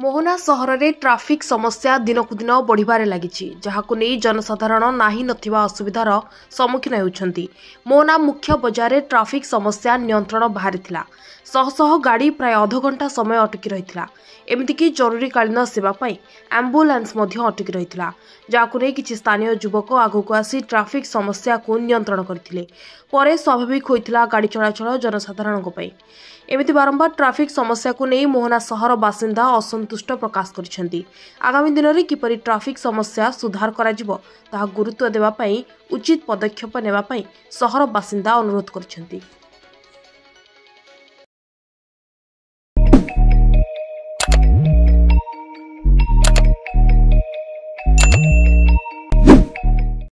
मोहना सहर में ट्राफिक समस्या दिनकु दिन बढ़िबारे लागिछि जहाकु नै जनसाधारण नाही नथिबा असुविधार सम्मुखीन हेउछन्ति। मोहना मुख्य बजार में ट्राफिक समस्या नियंत्रण बाहरी थिला। शह शह गाड़ी प्राय अध घंटा समय अटकी रहिथिला। एमितिकी जरूरीकालीन सेवा पई एम्बुलेंस मध्य अटकी रहिथिला, जहाकु नै किछि स्थानीय युवक आगकु आसी ट्राफिक समस्या को नियंत्रण करथिले। परे स्वाभाविक होइथिला गाड़ी चलाचल जनसाधारणक पई। एमिति बारंबार ट्राफिक समस्या को नहीं मोहना सहर बासिंदा असंतुष्ट प्रकाश करिसेंति। आगामी दिन में किपरि ट्राफिक समस्या सुधार कराजिबो ताहा गुरुत्व देबा पई उचित पदक्षेप नेबा पई सहर बासिंदा अनुरोध करिसेंति।